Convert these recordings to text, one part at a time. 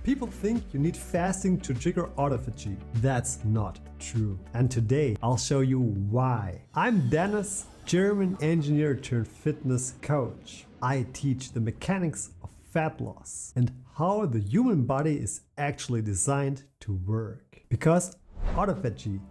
People think you need fasting to trigger autophagy. That's not true. And today I'll show you why. I'm Denis, German engineer turned fitness coach. I teach the mechanics of fat loss and how the human body is actually designed to work. Because autophagy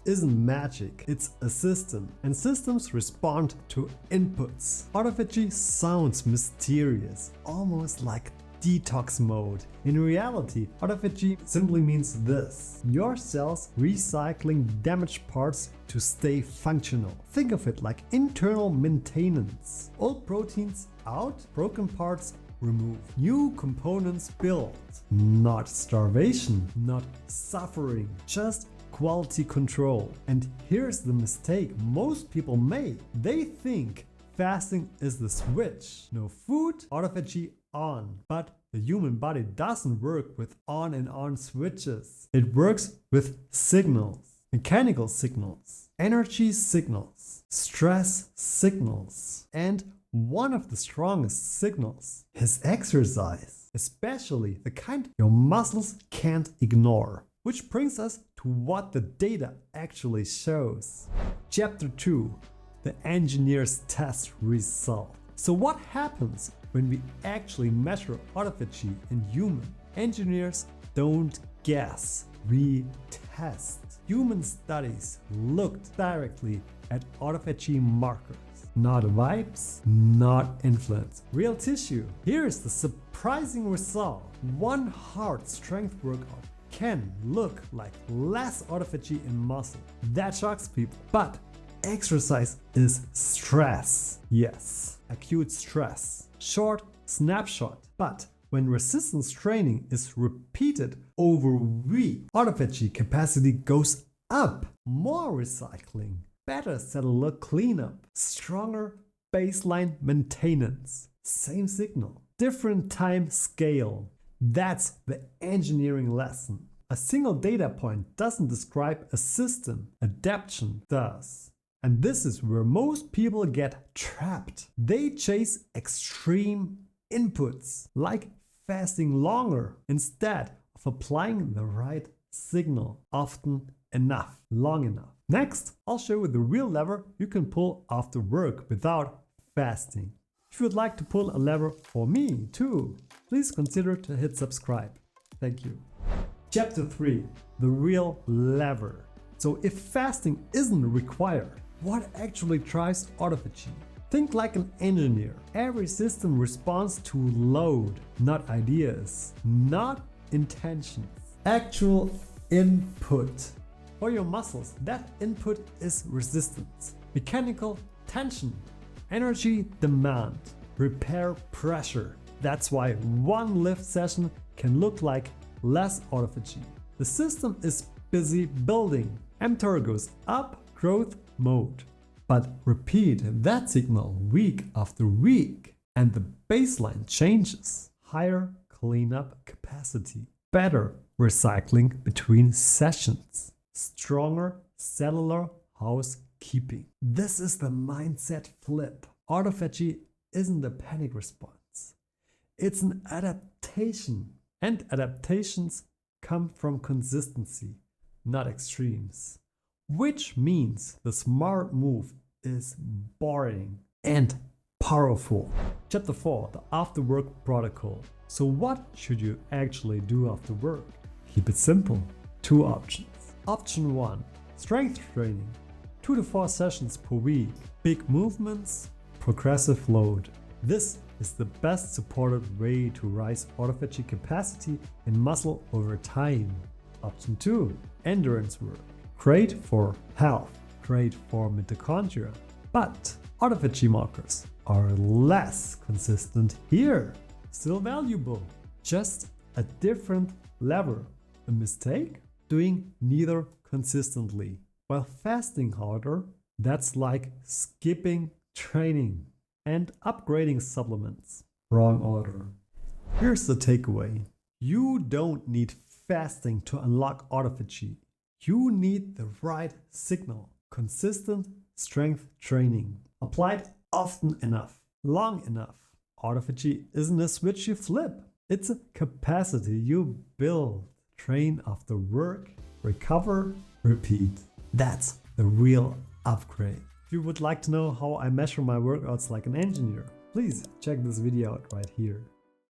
isn't magic, it's a system, and systems respond to inputs. Autophagy sounds mysterious, almost like detox mode. In reality, autophagy simply means this: your cells recycling damaged parts to stay functional. Think of it like internal maintenance. Old proteins out, broken parts removed. New components built. Not starvation, not suffering, just quality control. And here's the mistake most people make. They think fasting is the switch. No food, autophagy on. But the human body doesn't work with on and on switches. It works with signals, mechanical signals, energy signals, stress signals, and one of the strongest signals is exercise, especially the kind your muscles can't ignore. Which brings us to what the data actually shows. Chapter 2, the engineer's test result. So what happens when we actually measure autophagy in humans? Engineers don't guess, we test. Human studies looked directly at autophagy markers. Not vibes, not influence. Real tissue. Here's the surprising result. One hard strength workout can look like less autophagy in muscle. That shocks people. But exercise is stress. Yes, acute stress. Short snapshot. But when resistance training is repeated over weeks, autophagy capacity goes up. More recycling, better cellular cleanup, stronger baseline maintenance. Same signal, different time scale. That's the engineering lesson. A single data point doesn't describe a system, adaptation does. And this is where most people get trapped. They chase extreme inputs, like fasting longer, instead of applying the right signal often enough, long enough. Next, I'll show you the real lever you can pull after work without fasting. If you would like to pull a lever for me too, please consider to hit subscribe. Thank you. Chapter 3, the real lever. So if fasting isn't required, what actually drives autophagy? Think like an engineer. Every system responds to load, not ideas, not intentions. Actual input. For your muscles, that input is resistance, mechanical tension, energy demand, repair pressure. That's why one lift session can look like less autophagy. The system is busy building. mTOR goes up, growth mode. But repeat that signal week after week and the baseline changes. Higher cleanup capacity, better recycling between sessions, stronger cellular housekeeping. This is the mindset flip. Autophagy isn't a panic response. It's an adaptation. And adaptations come from consistency, not extremes. Which means the smart move is boring and powerful. Chapter 4, the after work protocol. So what should you actually do after work? Keep it simple. 2 options. Option 1, strength training. 2 to 4 sessions per week. Big movements, progressive load. This is the best supported way to rise autophagy capacity in muscle over time. Option 2, endurance work. Great for health, great for mitochondria. But autophagy markers are less consistent here. Still valuable, just a different lever. A mistake? Doing neither consistently. While fasting harder, that's like skipping training and upgrading supplements. Wrong order. Here's the takeaway. You don't need fasting to unlock autophagy. You need the right signal. Consistent strength training. Applied often enough, long enough. Autophagy isn't a switch you flip. It's a capacity you build. Train after work, recover, repeat. That's the real upgrade. If you would like to know how I measure my workouts like an engineer, please check this video out right here.